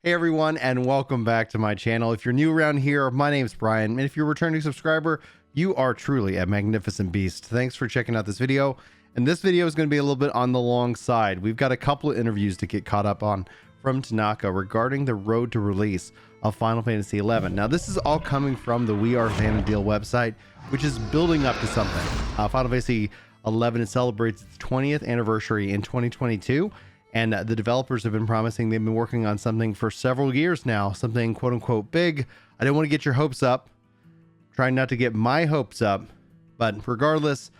Hey everyone, and welcome back to my channel. If you're new around here, my name's Brian, and if you're a returning subscriber, you are truly a magnificent beast. Thanks for checking out this video. And this video is going to be a little bit on the long side. We've got a couple of interviews to get caught up on from Tanaka regarding the road to release of Final Fantasy XI. Now, this is all coming from the We Are Vana'diel website, which is building up to something. Final Fantasy XI celebrates its 20th anniversary in 2022. And the developers have been promising they've been working on something for several years now, something quote unquote big. I don't want to get your hopes up. Trying not to get my hopes up. But regardless,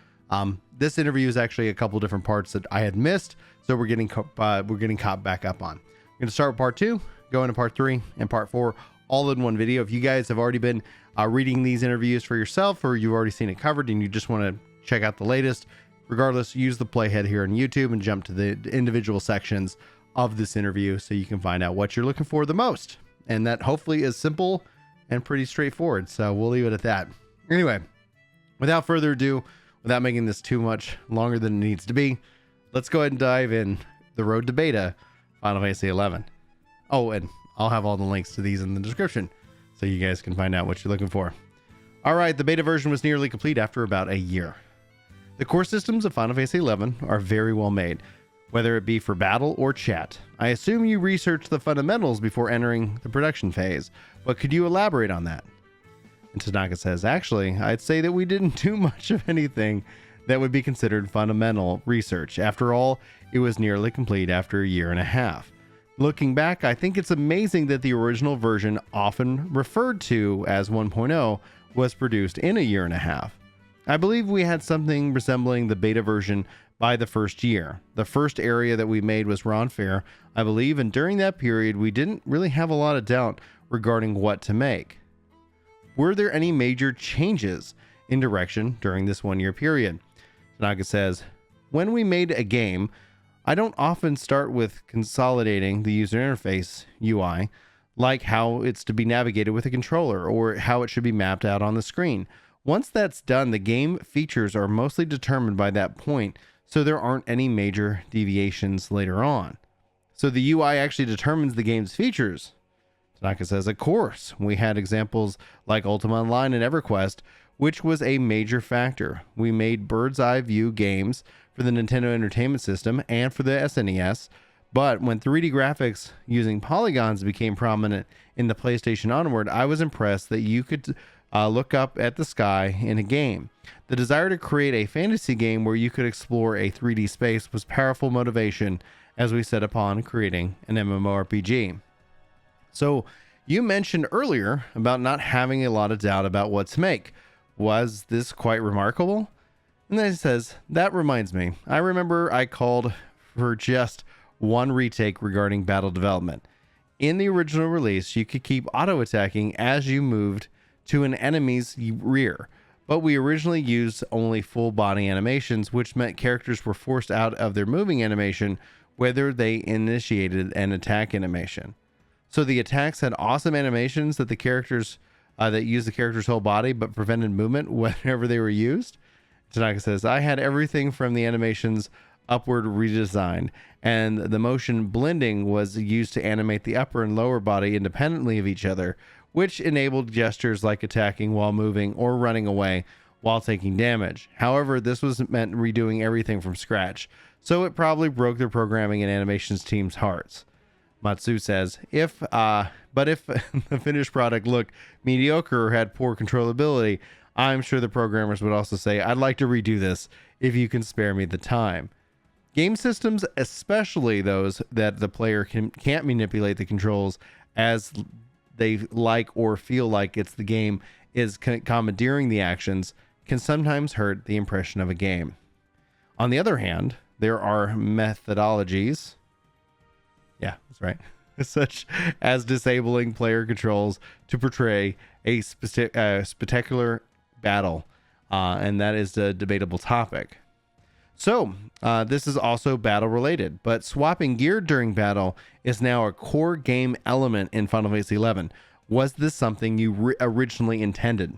this interview is actually a couple different parts that I had missed. So we're getting caught back up on. We're going to start with part 2, go into part 3 and part 4, all in one video. If you guys have already been reading these interviews for yourself, or you've already seen it covered and you just want to check out the latest, regardless, use the playhead here on YouTube and jump to the individual sections of this interview so you can find out what you're looking for the most. And that hopefully is simple and pretty straightforward. So we'll leave it at that. Anyway, without further ado, without making this too much longer than it needs to be, let's go ahead and dive in the road to beta Final Fantasy XI. Oh, and I'll have all the links to these in the description so you guys can find out what you're looking for. All right, the beta version was nearly complete after about a year. The core systems of Final Fantasy XI are very well made, whether it be for battle or chat. I assume you researched the fundamentals before entering the production phase, but could you elaborate on that? And Tanaka says, actually, I'd say that we didn't do much of anything that would be considered fundamental research. After all, it was nearly complete after a year and a half. Looking back, I think it's amazing that the original version, often referred to as 1.0, was produced in a year and a half. I believe we had something resembling the beta version by the first year. The first area that we made was Ron Fair, I believe, and during that period, we didn't really have a lot of doubt regarding what to make. Were there any major changes in direction during this 1 year period? Tanaka says, when we made a game, I don't often start with consolidating the user interface UI, like how it's to be navigated with a controller or how it should be mapped out on the screen. Once that's done, the game features are mostly determined by that point, so there aren't any major deviations later on. So the UI actually determines the game's features. Tanaka says, of course, we had examples like Ultima Online and EverQuest, which was a major factor. We made bird's eye view games for the Nintendo Entertainment System and for the SNES, but when 3D graphics using polygons became prominent in the PlayStation onward, I was impressed that you could look up at the sky in a game. The desire to create a fantasy game where you could explore a 3D space was powerful motivation as we set upon creating an MMORPG. So you mentioned earlier about not having a lot of doubt about what to make. Was this quite remarkable? And then it says, that reminds me, I remember I called for just one retake regarding battle development. In the original release, you could keep auto-attacking as you moved to an enemy's rear, but we originally used only full body animations, which meant characters were forced out of their moving animation whether they initiated an attack animation. So the attacks had awesome animations that the characters that used the character's whole body but prevented movement whenever they were used. Tanaka says, I had everything from the animations upward redesigned, and the motion blending was used to animate the upper and lower body independently of each other, which enabled gestures like attacking while moving or running away while taking damage. However, this was meant redoing everything from scratch, so it probably broke the programming and animations team's hearts. Matsu says, if the finished product looked mediocre or had poor controllability, I'm sure the programmers would also say, I'd like to redo this if you can spare me the time. Game systems, especially those that the player can't manipulate the controls as they like or feel like it's the game is commandeering the actions, can sometimes hurt the impression of a game. On the other hand, there are methodologies, yeah, that's right, such as disabling player controls to portray a spectacular battle, and that is a debatable topic. So this is also battle related, but swapping gear during battle is now a core game element in Final Fantasy XI. Was this something you originally intended?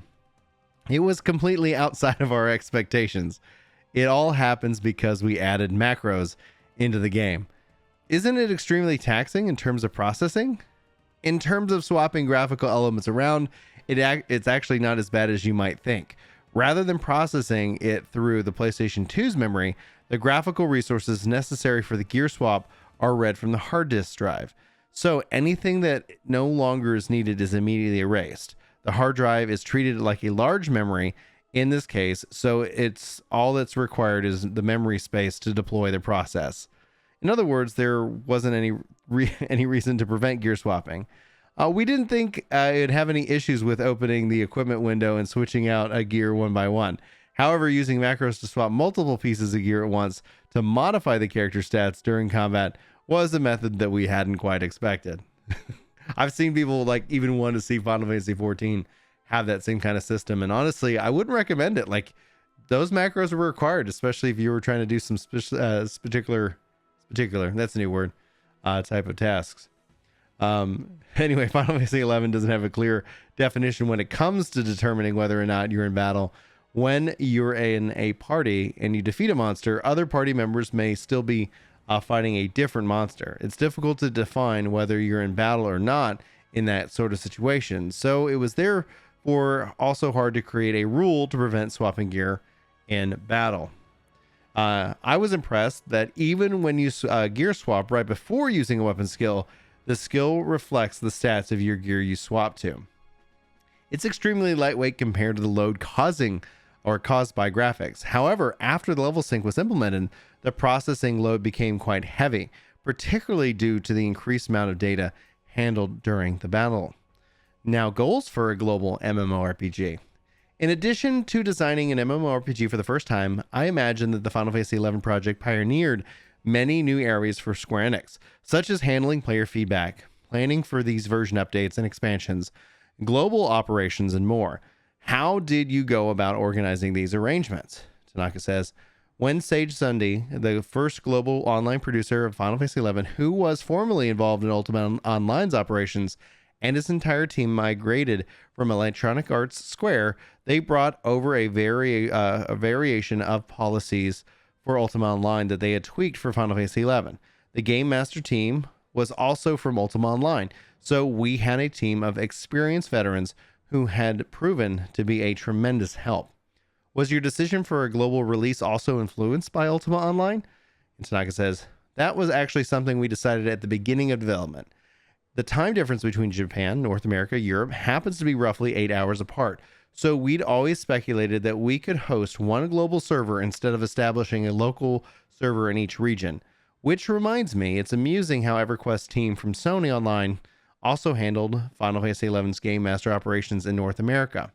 It was completely outside of our expectations. It all happens because we added macros into the game. Isn't it extremely taxing in terms of processing? In terms of swapping graphical elements around, it's actually not as bad as you might think. Rather than processing it through the PlayStation 2's memory, the graphical resources necessary for the gear swap are read from the hard disk drive. So anything that no longer is needed is immediately erased. The hard drive is treated like a large memory in this case, so it's all that's required is the memory space to deploy the process. In other words, there wasn't any reason to prevent gear swapping. We didn't think it'd have any issues with opening the equipment window and switching out a gear one by one. However, using macros to swap multiple pieces of gear at once to modify the character stats during combat was a method that we hadn't quite expected. I've seen people like even want to see Final Fantasy XIV have that same kind of system, and honestly, I wouldn't recommend it. Like, those macros were required, especially if you were trying to do some particular, that's a new word, type of tasks. Anyway, Final Fantasy XI doesn't have a clear definition when it comes to determining whether or not you're in battle. When you're in a party and you defeat a monster, other party members may still be fighting a different monster. It's difficult to define whether you're in battle or not in that sort of situation. So it was therefore also hard to create a rule to prevent swapping gear in battle. I was impressed that even when you gear swap right before using a weapon skill, the skill reflects the stats of your gear you swap to. It's extremely lightweight compared to the load caused by graphics. However, after the level sync was implemented, the processing load became quite heavy, particularly due to the increased amount of data handled during the battle. Now, goals for a global MMORPG. In addition to designing an MMORPG for the first time, I imagine that the Final Fantasy XI project pioneered many new areas for Square Enix, such as handling player feedback, planning for these version updates and expansions, global operations, and more. How did you go about organizing these arrangements? Tanaka says, when Sage Sunday, the first global online producer of Final Fantasy XI, who was formerly involved in Ultima Online's operations, and his entire team migrated from Electronic Arts Square, they brought over a variation of policies for Ultima Online that they had tweaked for Final Fantasy XI. The Game Master team was also from Ultima Online, so we had a team of experienced veterans who had proven to be a tremendous help. Was your decision for a global release also influenced by Ultima Online? And Tanaka says, that was actually something we decided at the beginning of development. The time difference between Japan, North America, Europe happens to be roughly 8 hours apart, so we'd always speculated that we could host one global server instead of establishing a local server in each region. Which reminds me, it's amusing how EverQuest's team from Sony Online also handled Final Fantasy XI's Game Master operations in North America.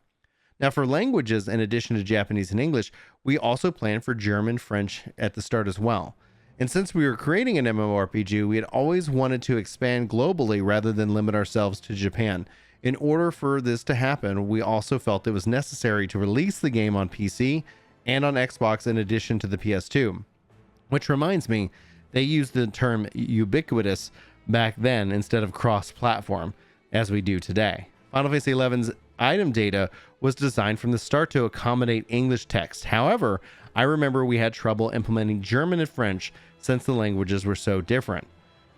Now, for languages, in addition to Japanese and English, we also planned for German, French at the start as well. And since we were creating an MMORPG, we had always wanted to expand globally rather than limit ourselves to Japan. In order for this to happen, we also felt it was necessary to release the game on PC and on Xbox in addition to the PS2. Which reminds me, they used the term ubiquitous back then instead of cross-platform, as we do today. Final Fantasy XI's item data was designed from the start to accommodate English text. However, I remember we had trouble implementing German and French since the languages were so different.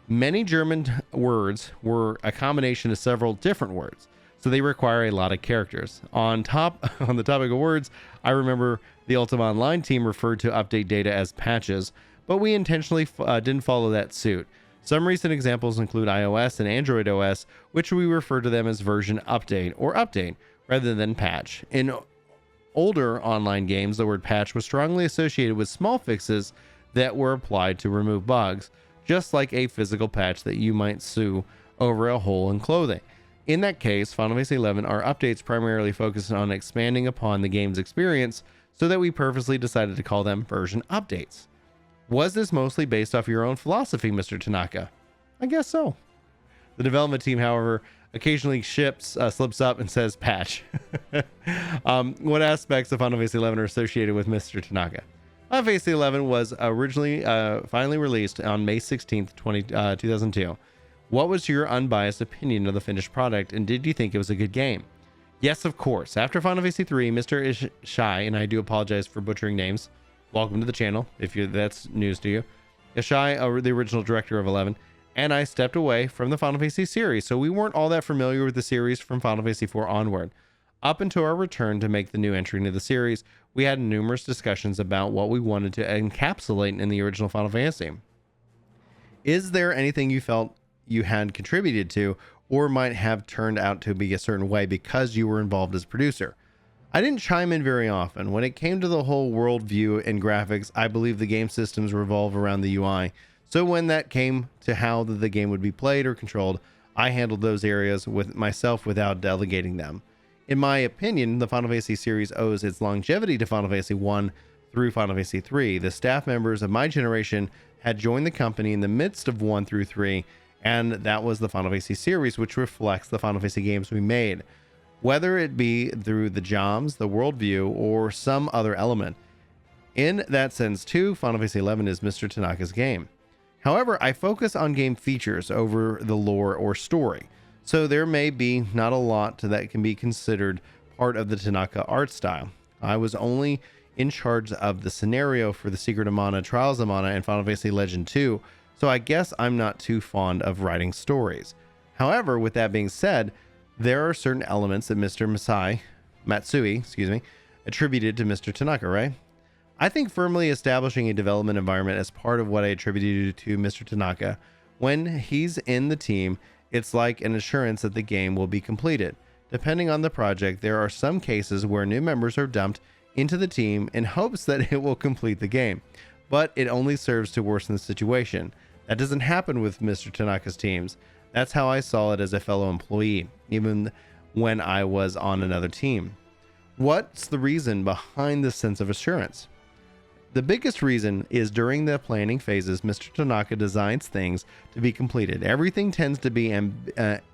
Many German words were a combination of several different words, so they require a lot of characters. On the topic of words, I remember the Ultima Online team referred to update data as patches, but we intentionally didn't follow that suit. Some recent examples include iOS and Android OS, which we refer to them as version update or update rather than patch. In older online games, the word patch was strongly associated with small fixes that were applied to remove bugs, just like a physical patch that you might sew over a hole in clothing. In that case, Final Fantasy XI, our updates primarily focused on expanding upon the game's experience, so that we purposely decided to call them version updates. Was this mostly based off your own philosophy, Mr. Tanaka? I guess so. The development team, however, occasionally slips up and says patch. What aspects of Final Fantasy XI are associated with Mr. Tanaka? Final Fantasy XI was originally finally released on May 16th, 2002. What was your unbiased opinion of the finished product, and did you think it was a good game? Yes, of course. After Final Fantasy III, Mr. Ishii, and I do apologize for butchering names, welcome to the channel if that's news to you. Ishii, the original director of 11, and I stepped away from the Final Fantasy series, so we weren't all that familiar with the series from Final Fantasy IV onward. Up until our return to make the new entry into the series, we had numerous discussions about what we wanted to encapsulate in the original Final Fantasy. Is there anything you felt you had contributed to or might have turned out to be a certain way because you were involved as producer? I didn't chime in very often. When it came to the whole world view and graphics, I believe the game systems revolve around the UI. So when that came to how the game would be played or controlled, I handled those areas with myself without delegating them. In my opinion, the Final Fantasy series owes its longevity to Final Fantasy 1 through Final Fantasy 3. The staff members of my generation had joined the company in the midst of 1 through 3, and that was the Final Fantasy series, which reflects the Final Fantasy games we made, whether it be through the jobs, the worldview, or some other element. In that sense, too, Final Fantasy XI is Mr. Tanaka's game. However, I focus on game features over the lore or story, so there may be not a lot that can be considered part of the Tanaka art style. I was only in charge of the scenario for the Secret of Mana, Trials of Mana, and Final Fantasy Legend 2, so I guess I'm not too fond of writing stories. However, with that being said, there are certain elements that Mr. Matsui, attributed to Mr. Tanaka, right? I think firmly establishing a development environment as part of what I attributed to Mr. Tanaka. When he's in the team, it's like an assurance that the game will be completed. Depending on the project, there are some cases where new members are dumped into the team in hopes that it will complete the game, but it only serves to worsen the situation. That doesn't happen with Mr. Tanaka's teams. That's how I saw it as a fellow employee, even when I was on another team. What's the reason behind this sense of assurance? The biggest reason is during the planning phases, Mr. Tanaka designs things to be completed. Everything tends to be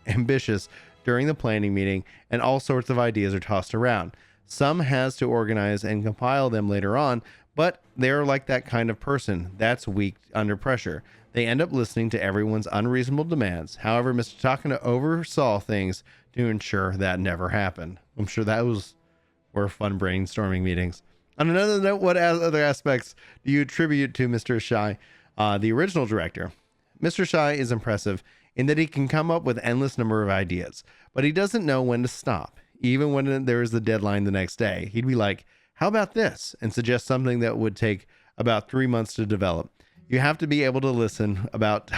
ambitious during the planning meeting, and all sorts of ideas are tossed around. Some has to organize and compile them later on, but they're like that kind of person that's weak under pressure. They end up listening to everyone's unreasonable demands. However, Mr. Tanaka oversaw things to ensure that never happened. I'm sure that were fun brainstorming meetings. On another note, what other aspects do you attribute to Mr. Shai, the original director? Mr. Shai is impressive in that he can come up with endless number of ideas, but he doesn't know when to stop. Even when there is the deadline the next day, he'd be like, how about this? And suggest something that would take about 3 months to develop. You have to be able to listen about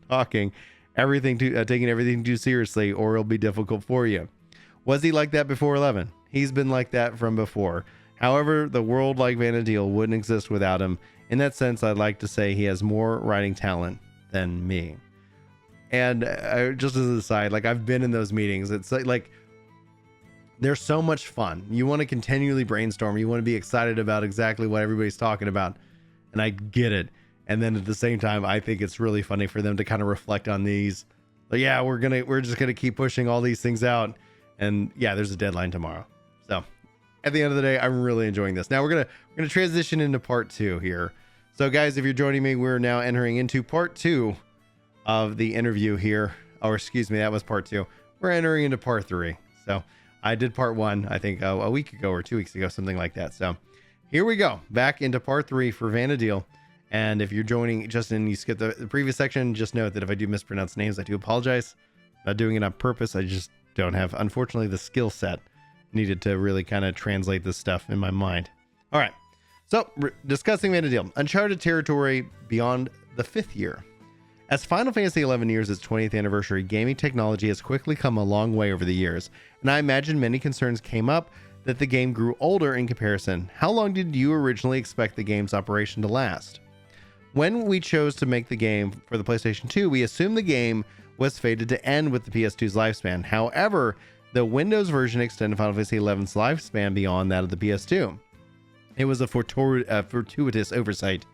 taking everything too seriously, or it'll be difficult for you. Was he like that before 11? He's been like that from before. However, the world like Vana'diel wouldn't exist without him. In that sense, I'd like to say he has more writing talent than me. And just as an aside, like I've been in those meetings. It's like they're so much fun. You want to continually brainstorm. You want to be excited about exactly what everybody's talking about. And I get it. And then at the same time, I think it's really funny for them to kind of reflect on these. Like, yeah, we're just gonna keep pushing all these things out. And yeah, there's a deadline tomorrow. So at the end of the day, I'm really enjoying this. Now we're gonna transition into part 2 here. So guys, if you're joining me, we're now entering into part 2 of the interview here. Or excuse me, that was part 2. We're entering into part 3. So I did part 1, I think a week ago or 2 weeks ago, something like that. So here we go, back into part 3 for Vana'diel. And if you're joining just and you skip the previous section, just note that if I do mispronounce names, I do apologize. I'm not doing it on purpose. I just don't have, unfortunately, the skill set needed to really kind of translate this stuff in my mind. All right. So discussing Vana'diel, uncharted territory beyond the 5th year. As Final Fantasy XI nears its 20th anniversary, gaming technology has quickly come a long way over the years, and I imagine many concerns came up that the game grew older in comparison. How long did you originally expect the game's operation to last? When we chose to make the game for the PlayStation 2, we assumed the game was fated to end with the PS2's lifespan. However, the Windows version extended Final Fantasy XI's lifespan beyond that of the PS2. It was a fortuitous oversight.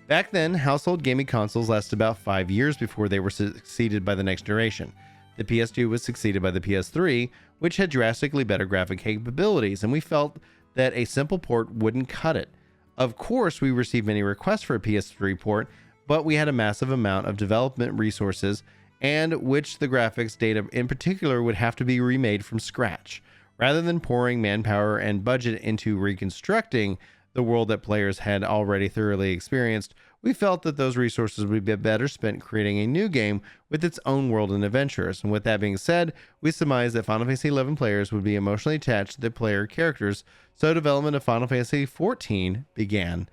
Back then, household gaming consoles lasted about 5 years before they were succeeded by the next generation. The PS2 was succeeded by the PS3, which had drastically better graphic capabilities, and we felt that a simple port wouldn't cut it. Of course, we received many requests for a PS3 port, but we had a massive amount of development resources, and which the graphics data in particular would have to be remade from scratch. Rather than pouring manpower and budget into reconstructing the world that players had already thoroughly experienced, we felt that those resources would be better spent creating a new game with its own world and adventures. And with that being said, we surmised that Final Fantasy XI players would be emotionally attached to the player characters, so development of Final Fantasy XIV began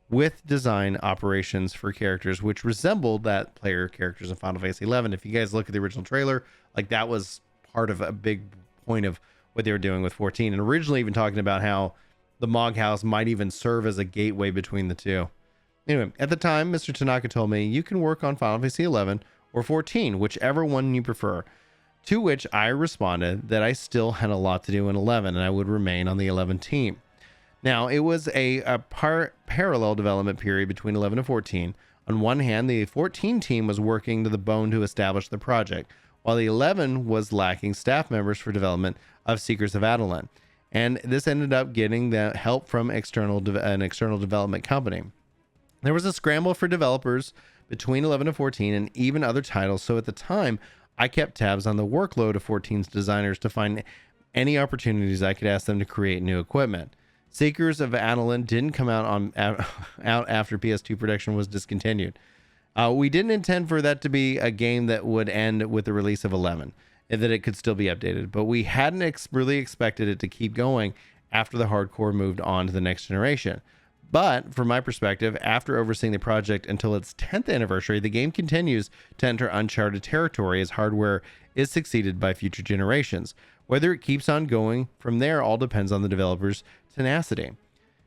with design operations for characters which resembled that player characters in Final Fantasy XI. If you guys look at the original trailer, like that was part of a big point of what they were doing with 14, and originally even talking about how the Mog House might even serve as a gateway between the two. Anyway, at the time, Mr. Tanaka told me, you can work on Final Fantasy XI or 14, whichever one you prefer. To which I responded that I still had a lot to do in 11 and I would remain on the 11 team. Now, it was a parallel development period between 11 and 14. On one hand, the 14 team was working to the bone to establish the project, while the 11 was lacking staff members for development of Seekers of Adoulin. And this ended up getting the help from an external development company. There was a scramble for developers between 11 and 14 and even other titles, so at the time, I kept tabs on the workload of 14's designers to find any opportunities I could ask them to create new equipment. Seekers of Adoulin didn't come out after PS2 production was discontinued. We didn't intend for that to be a game that would end with the release of 11, and that it could still be updated, but we hadn't really expected it to keep going after the hardcore moved on to the next generation. But from my perspective, after overseeing the project until its 10th anniversary, the game continues to enter uncharted territory as hardware is succeeded by future generations. Whether it keeps on going from there all depends on the developer's tenacity.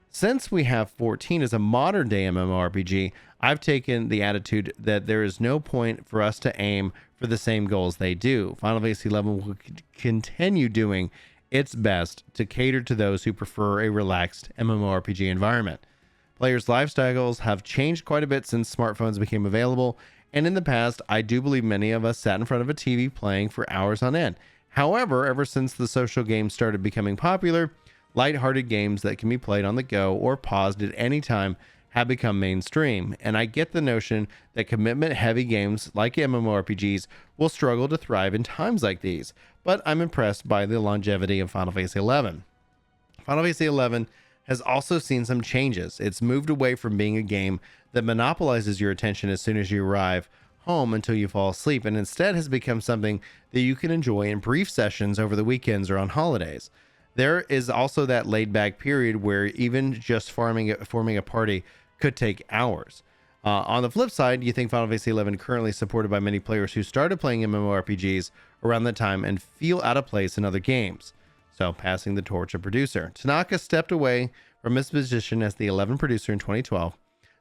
Since we have 14 as a modern day MMORPG, I've taken the attitude that there is no point for us to aim for the same goals they do. Final Fantasy XI will continue doing its best to cater to those who prefer a relaxed MMORPG environment. Players' lifestyles have changed quite a bit since smartphones became available, and in the past, I do believe many of us sat in front of a TV playing for hours on end. However, ever since the social games started becoming popular, lighthearted games that can be played on the go or paused at any time have become mainstream, and I get the notion that commitment-heavy games like MMORPGs will struggle to thrive in times like these, but I'm impressed by the longevity of Final Fantasy XI. Final Fantasy XI has also seen some changes. It's moved away from being a game that monopolizes your attention as soon as you arrive home until you fall asleep, and instead has become something that you can enjoy in brief sessions over the weekends or on holidays. There is also that laid-back period where even just forming a party could take hours. On the flip side, you think Final Fantasy XI, currently supported by many players who started playing MMORPGs around that time and feel out of place in other games. So, passing the torch of producer. Tanaka stepped away from his position as the 11 producer in 2012,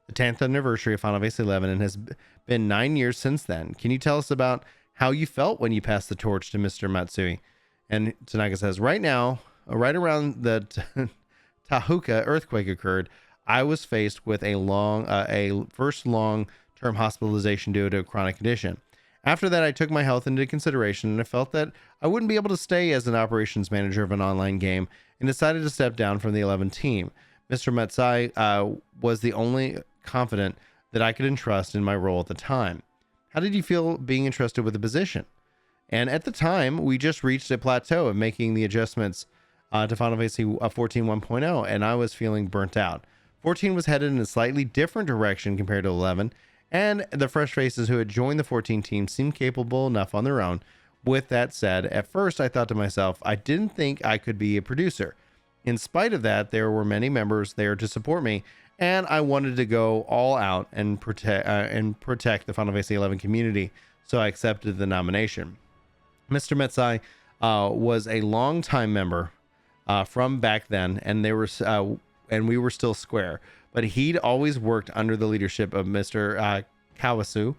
the 10th anniversary of Final Fantasy XI, and has been 9 years since then. Can you tell us about how you felt when you passed the torch to Mr. Matsui? And Tanaka says, right around the Tahuka earthquake occurred, I was faced with a first long-term hospitalization due to a chronic condition. After that, I took my health into consideration, and I felt that I wouldn't be able to stay as an operations manager of an online game, and decided to step down from the 11 team. Mr. Matsui was the only confidant that I could entrust in my role at the time. How did you feel being entrusted with the position? And at the time, we just reached a plateau of making the adjustments to Final Fantasy 14 1.0, and I was feeling burnt out. 14 was headed in a slightly different direction compared to 11, and the fresh faces who had joined the 14 team seemed capable enough on their own. With that said, at first I thought to myself, I didn't think I could be a producer. In spite of that, there were many members there to support me, and I wanted to go all out and protect the Final Fantasy XI community, so I accepted the nomination. Mr. Matsui was a longtime member from back then, and we were still square. But he'd always worked under the leadership of Mr. Kawasu,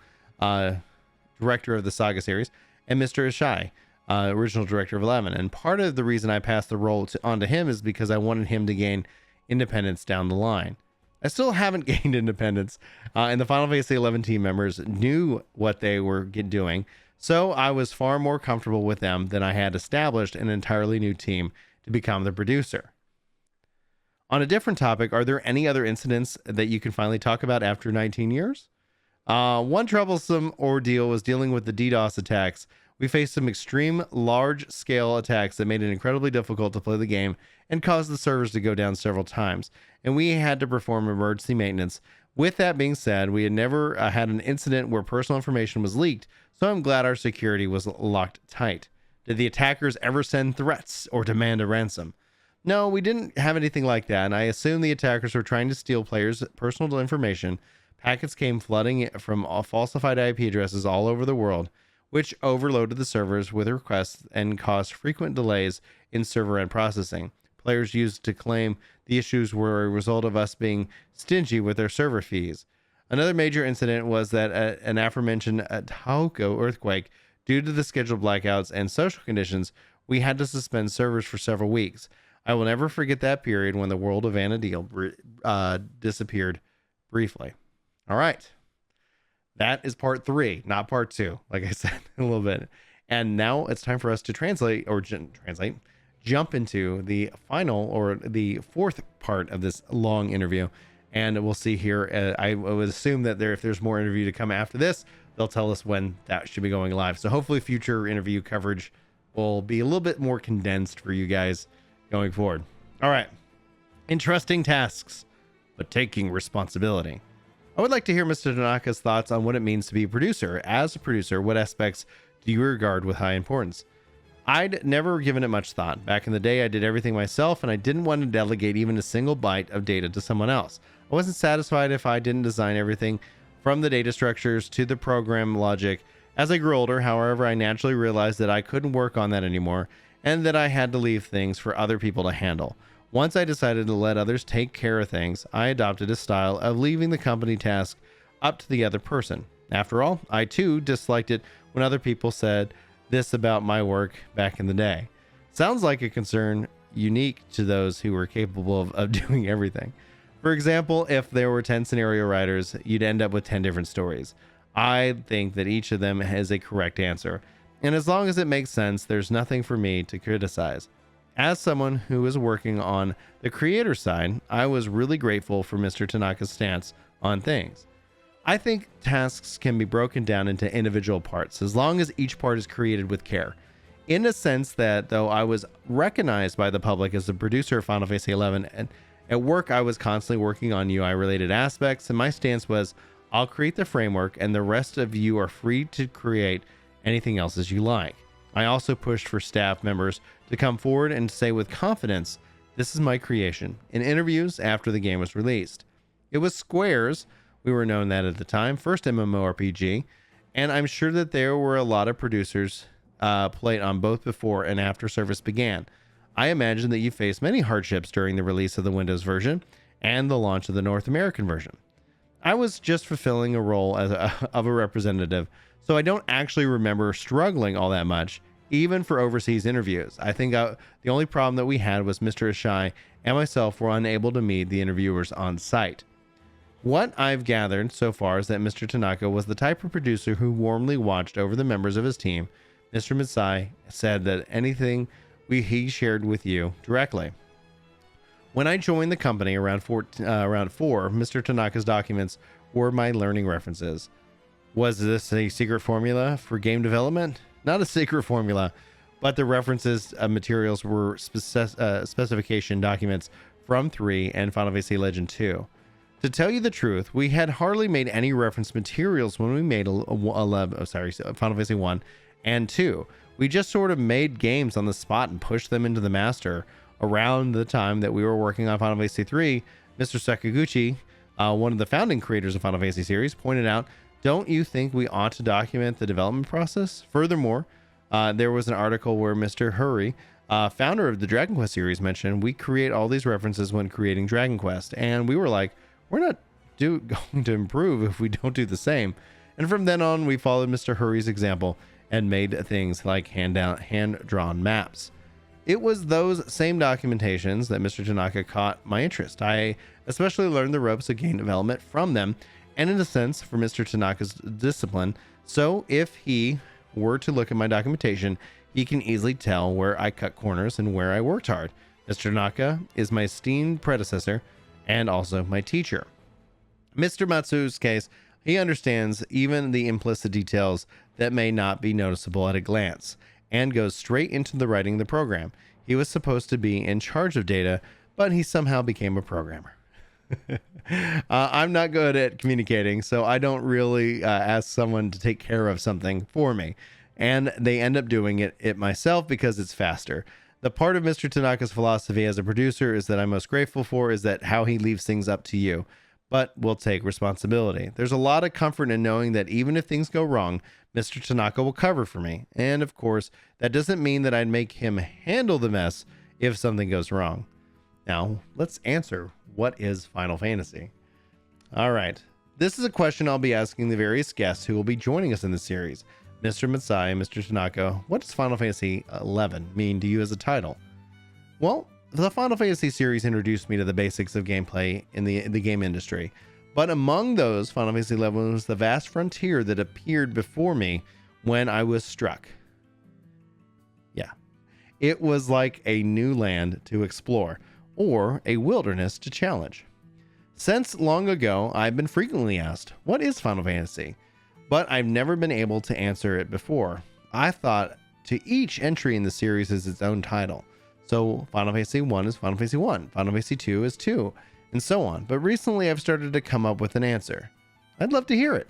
director of the Saga series, and Mr. Ishii, original director of 11. And part of the reason I passed the role on to him is because I wanted him to gain independence down the line. I still haven't gained independence, and the Final Fantasy 11 team members knew what they were doing, so I was far more comfortable with them than I had established an entirely new team to become the producer. On a different topic, are there any other incidents that you can finally talk about after 19 years? One troublesome ordeal was dealing with the DDoS attacks. We faced some extreme large-scale attacks that made it incredibly difficult to play the game and caused the servers to go down several times, and we had to perform emergency maintenance With that being said, we had never had an incident where personal information was leaked, so I'm glad our security was locked tight. Did the attackers ever send threats or demand a ransom? No, we didn't have anything like that, and I assume the attackers were trying to steal players' personal information. Packets came flooding from falsified IP addresses all over the world, which overloaded the servers with requests and caused frequent delays in server end processing. Players used to claim the issues were a result of us being stingy with their server fees. Another major incident was that an aforementioned Tahoe earthquake. Due to the scheduled blackouts and social conditions, we had to suspend servers for several weeks. I will never forget that period when the world of Vanadil disappeared briefly. All right. That is part 3, not part 2, like I said a little bit. And now it's time for us to jump into the final or the 4th part of this long interview. And we'll see here. I would assume that if there's more interview to come after this, they'll tell us when that should be going live. So hopefully future interview coverage will be a little bit more condensed for you guys going forward. All right. Entrusting tasks, but taking responsibility. I would like to hear Mr. Tanaka's thoughts on what it means to be a producer. As a producer, what aspects do you regard with high importance? I'd never given it much thought. Back in the day, I did everything myself, and I didn't want to delegate even a single byte of data to someone else. I wasn't satisfied if I didn't design everything from the data structures to the program logic. As I grew older, however, I naturally realized that I couldn't work on that anymore, and that I had to leave things for other people to handle. Once I decided to let others take care of things, I adopted a style of leaving the company task up to the other person. After all, I too disliked it when other people said this about my work back in the day. Sounds like a concern unique to those who were capable of doing everything. For example, if there were 10 scenario writers, you'd end up with 10 different stories. I think that each of them has a correct answer, and as long as it makes sense, there's nothing for me to criticize. As someone who is working on the creator side, I was really grateful for Mr. Tanaka's stance on things. I think tasks can be broken down into individual parts as long as each part is created with care. In a sense that, though I was recognized by the public as the producer of Final Fantasy XI, and at work I was constantly working on UI related aspects, and my stance was, I'll create the framework and the rest of you are free to create anything else as you like. I also pushed for staff members to come forward and say with confidence, this is my creation, in interviews after the game was released. It was Square's, we were known that at the time, first MMORPG, and I'm sure that there were a lot of producers played on both before and after service began. I imagine that you faced many hardships during the release of the Windows version and the launch of the North American version. I was just fulfilling a role as of a representative, so I don't actually remember struggling all that much, even for overseas interviews. I think the only problem that we had was Mr. Ishii and myself were unable to meet the interviewers on site. What I've gathered so far is that Mr. Tanaka was the type of producer who warmly watched over the members of his team. Mr. Mitsai said that anything he shared with you directly. When I joined the company around 4, Mr. Tanaka's documents were my learning references. Was this a secret formula for game development? Not a secret formula, but the references materials were specification documents from 3 and Final Fantasy Legend 2. To tell you the truth, we had hardly made any reference materials when we made Final Fantasy 1 and 2. We just sort of made games on the spot and pushed them into the master. Around the time that we were working on Final Fantasy 3, Mr. Sakaguchi, one of the founding creators of Final Fantasy series, pointed out, don't you think we ought to document the development process? Furthermore, there was an article where Mr. Hurry, founder of the Dragon Quest series, mentioned we create all these references when creating Dragon Quest. And we were like, we're not going to improve if we don't do the same. And from then on, we followed Mr. Hurry's example and made things like hand-drawn maps. It was those same documentations that Mr. Tanaka caught my interest. I especially learned the ropes of game development from them, and in a sense, for Mr. Tanaka's discipline. So if he were to look at my documentation, he can easily tell where I cut corners and where I worked hard. Mr. Tanaka is my esteemed predecessor and also my teacher. Mr. Matsu's case, he understands even the implicit details that may not be noticeable at a glance, and goes straight into the writing of the program. He was supposed to be in charge of data, but he somehow became a programmer. I'm not good at communicating, so I don't really ask someone to take care of something for me. And they end up doing it myself because it's faster. The part of Mr. Tanaka's philosophy as a producer is that I'm most grateful for is that how he leaves things up to you, but will take responsibility. There's a lot of comfort in knowing that even if things go wrong, Mr. Tanaka will cover for me. And of course, that doesn't mean that I'd make him handle the mess if something goes wrong. Now, let's answer, what is Final Fantasy? All right. This is a question I'll be asking the various guests who will be joining us in this series. Mr. Matsai and Mr. Tanaka, what does Final Fantasy XI mean to you as a title? Well, the Final Fantasy series introduced me to the basics of gameplay in the game industry. But among those, Final Fantasy XI was the vast frontier that appeared before me when I was struck. Yeah. It was like a new land to explore, or a wilderness to challenge. Since long ago, I've been frequently asked, what is Final Fantasy? But I've never been able to answer it before. I thought to each entry in the series is its own title. So Final Fantasy 1 is Final Fantasy 1, Final Fantasy 2 is 2, and so on. But recently I've started to come up with an answer. I'd love to hear it.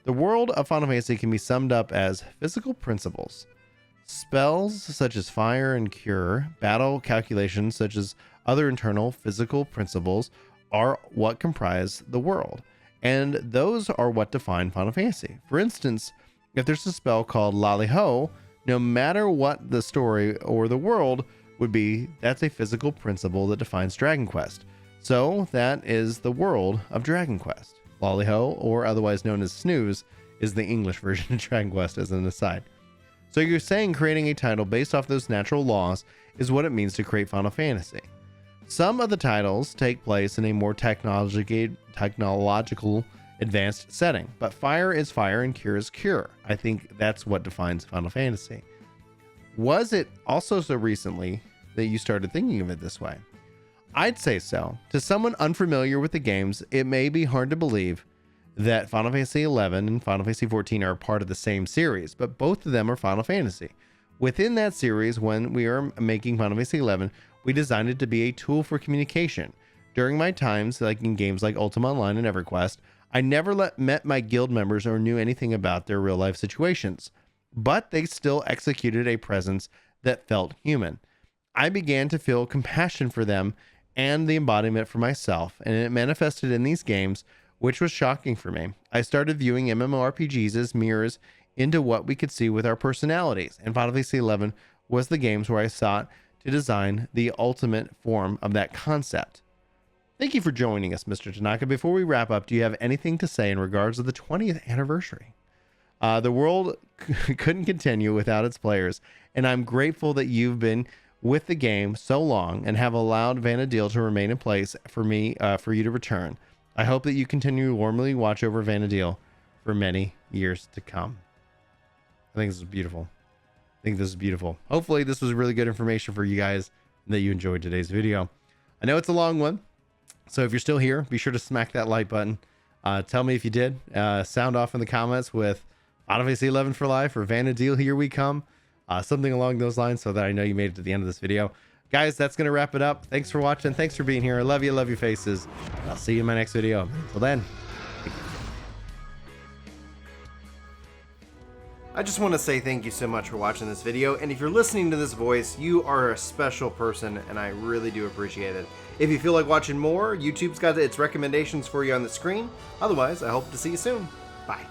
The world of Final Fantasy can be summed up as physical principles. Spells such as fire and cure, battle calculations such as other internal physical principles are what comprise the world. And those are what define Final Fantasy. For instance, if there's a spell called Laliho, no matter what the story or the world would be, that's a physical principle that defines Dragon Quest. So that is the world of Dragon Quest. Laliho, or otherwise known as Snooze, is the English version of Dragon Quest as an aside. So you're saying creating a title based off those natural laws is what it means to create Final Fantasy. Some of the titles take place in a more technological advanced setting, but fire is fire and cure is cure. I think that's what defines Final Fantasy. Was it also so recently that you started thinking of it this way? I'd say so. To someone unfamiliar with the games, it may be hard to believe that Final Fantasy XI and Final Fantasy XIV are part of the same series, but both of them are Final Fantasy. Within that series, when we are making Final Fantasy XI, we designed it to be a tool for communication. During my times, like in games like Ultima Online and EverQuest, I never met my guild members or knew anything about their real life situations, but they still executed a presence that felt human. I began to feel compassion for them and the embodiment for myself, and it manifested in these games, which was shocking for me. I started viewing MMORPGs as mirrors into what we could see with our personalities, and Final Fantasy XI was the games where I sought to design the ultimate form of that concept. Thank you for joining us, Mr. Tanaka. Before we wrap up, do you have anything to say in regards to the 20th anniversary? The world couldn't continue without its players, and I'm grateful that you've been with the game so long and have allowed Vana'diel to remain in place for you to return. I hope that you continue to warmly watch over Vana'diel for many years to come. I think this is beautiful. Hopefully this was really good information for you guys and that you enjoyed today's video. I know it's a long one, so if you're still here, be sure to smack that like button. Tell me if you did. Sound off in the comments with Final Fantasy XI for life or Vana'diel, here we come. Something along those lines so that I know you made it to the end of this video. Guys, that's going to wrap it up. Thanks for watching. Thanks for being here. I love you faces. I'll see you in my next video. Until then. I just want to say thank you so much for watching this video, and if you're listening to this voice, you are a special person, and I really do appreciate it. If you feel like watching more, YouTube's got its recommendations for you on the screen. Otherwise, I hope to see you soon. Bye.